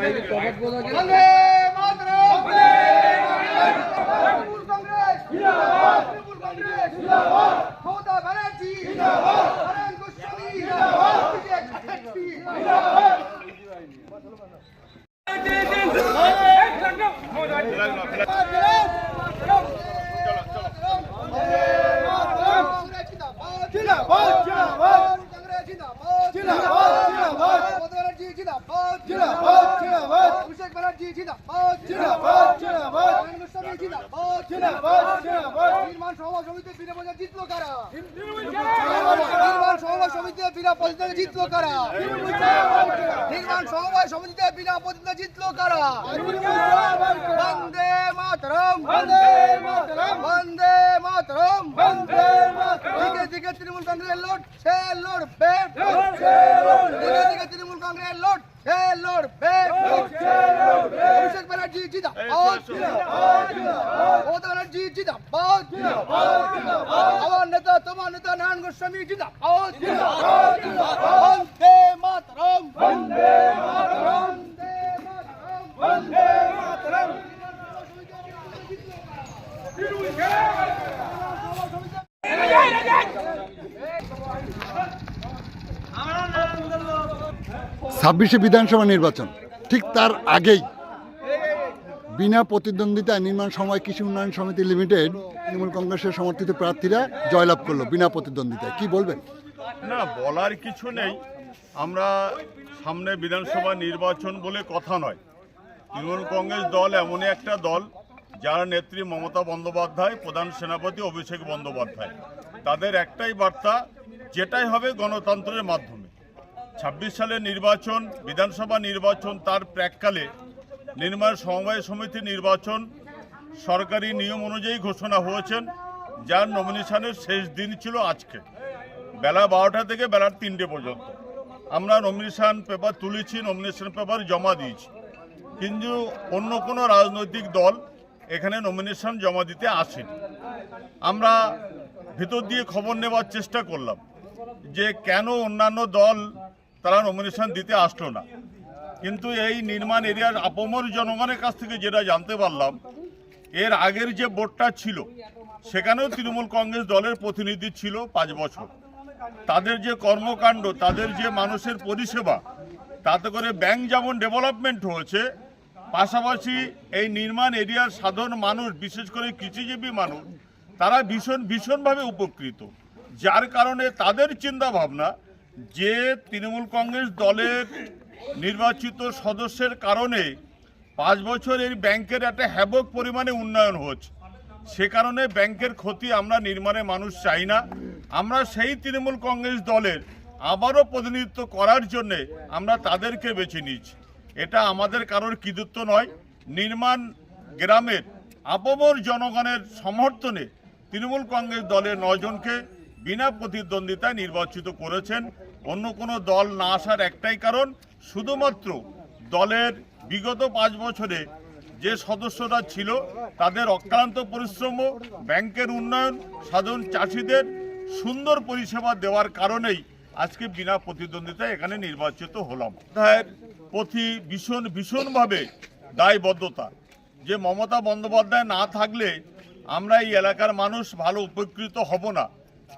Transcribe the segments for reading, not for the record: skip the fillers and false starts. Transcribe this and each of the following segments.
वंदे मातरम वंदे मातरम वंदे मातरम वंदे मातरम दिखे दिखे तृणमूल कांग्रेस लौट से लौट बे दिखे दिखे तृणमूल कांग्रेस लौट से लौट बे अभिषेक बनर्जी जिंदाबाद ममता बनर्जी जिंदाबाद আমার নেতা তোমার নেতা নারায়ণ গোস্বামী জিন্দাবাদ वंदे मातरम वंदे मातरम वंदे मातरम ছাব্বিশে বিধানসভা নির্বাচন, ঠিক তার আগেই বিনা প্রতিদ্বন্দ্বিতায় নির্মাণ সময় কৃষি উন্নয়ন সমিতি লিমিটেড তৃণমূল কংগ্রেসের সমর্থিত প্রার্থীরা জয়লাভ করলো বিনা প্রতিদ্বন্দ্বিতায়। কি বলবেন? না, বলার কিছু নেই। আমরা সামনে বিধানসভা নির্বাচন বলে কথা নয়। তৃণমূল কংগ্রেস দল এমনই একটা দল যার নেত্রী মমতা বন্দ্যোপাধ্যায়, প্রধান সেনাপতি অভিষেক বন্দ্যোপাধ্যায়, তাদের একটাই বার্তা, যেটাই হবে গণতন্ত্রের মাধ্যমে। ২৬ সালের নির্বাচন, বিধানসভা নির্বাচন, তার প্রাক্কালে নির্মাণ সমবায় সমিতি নির্বাচন সরকারি নিয়ম অনুযায়ী ঘোষণা হয়েছেন, যার নমিনেশনের শেষ দিন ছিল আজকে বেলা 12টা থেকে বেলা 3টে পর্যন্ত। আমরা নমিনেশন পেপার তুলেছি, নমিনেশন পেপার জমা দিয়েছি, কিন্তু অন্য কোনো রাজনৈতিক দল এখানে নমিনেশন জমা দিতে আসেনি। আমরা ভেতর দিয়ে খবর নেওয়ার চেষ্টা করলাম যে কেন অন্যান্য দল তারা নমিনেশন দিতে আসলো না, কিন্তু এই নির্মাণ এরিয়ার আপামর জনগণের কাছ থেকে যেটা জানতে পারলাম, এর আগের যে বোর্ডটা ছিল সেখানেও তৃণমূল কংগ্রেস দলের প্রতিনিধি ছিল 5 বছর। তাদের যে কর্মকাণ্ড, তাদের যে মানুষের পরিষেবা, তাতে করে ব্যাংক যেমন ডেভেলপমেন্ট হয়েছে, পাশাপাশি এই নির্মাণ এরিয়ার সাধারণ মানুষ, বিশেষ করে কৃষিজীবী মানুষ, তারা ভীষণভাবে উপকৃত। যার কারণে তাদের চিন্তা ভাবনা যে তৃণমূল কংগ্রেস দলের নির্বাচিত সদস্যের কারণে 5 বছর এই ব্যাংকের একটা ব্যাপক পরিমাণে উন্নয়ন হচ্ছে, সে কারণে ব্যাংকের ক্ষতি আমরা নির্মাণে মানুষ চাই না। আমরা সেই তৃণমূল কংগ্রেস দলের আবারও প্রতিনিধিত্ব করার জন্যে আমরা তাদেরকে বেছে নিয়েছি। এটা আমাদের কারোর কৃতিত্ব নয়। নির্মাণ গ্রামের আপামর জনগণের সমর্থনে তৃণমূল কংগ্রেস দলের 9 জনকে বিনা প্রতিদ্বন্দ্বিতায় নির্বাচিত করেছেন। অন্য কোনো দল না আসার একটাই কারণ, শুধুমাত্র দলের বিগত 5 বছরে যে সদস্যরা ছিল তাদের অক্লান্ত পরিশ্রম, ব্যাংকের উন্নয়ন, সাধারণ চাষিদের সুন্দর পরিষেবা দেওয়ার কারণেই আজকে বিনা প্রতিদ্বন্দ্বিতায় এখানে নির্বাচিত হলাম। তার প্রতি ভীষণভাবে দায়বদ্ধতা, যে মমতা বন্দ্যোপাধ্যায় না থাকলে আমরা এই এলাকার মানুষ ভালো উপকৃত হব না।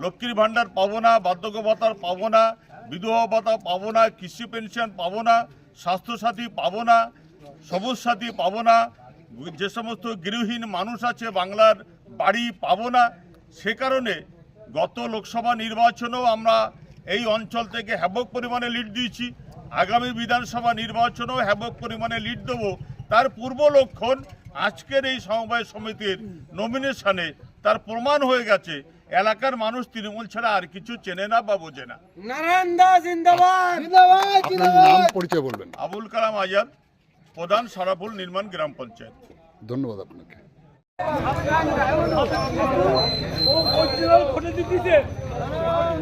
লক্ষ্মীর ভাণ্ডার পাবো না, বার্ধক্য ভাতা পাবো না, বিধবা ভাতা পাবো না, কৃষি পেনশন পাবো না, স্বাস্থ্যসাথী পাবো না, সবুজ সাথী পাবো না, যে সমস্ত গৃহহীন মানুষ আছে বাংলার বাড়ি পাবো না। সে কারণে গত লোকসভা নির্বাচনেও আমরা এই অঞ্চল থেকে ব্যাপক পরিমাণে লিড দিয়েছি, আগামী বিধানসভা নির্বাচনেও ব্যাপক পরিমাণে লিড দেবো। তার পূর্ব লক্ষণ আজকের এই সমবায় সমিতির নমিনেশনে তার প্রমাণ হয়ে গেছে। এলাকার মানুষ তৃণমূল ছাড়া আর কিছু চেনে না বা বোঝে না। নারায়ণ দা জিন্দাবাদ জিন্দাবাদ নাম পরিচয় বলবেন? আবুল কালাম আজাদ, প্রধান সারাফুল নির্মাণ গ্রাম পঞ্চায়েত। ধন্যবাদ আপনাকে।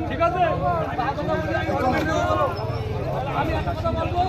ঠিক আছে, আমি একটা কথা বলবো।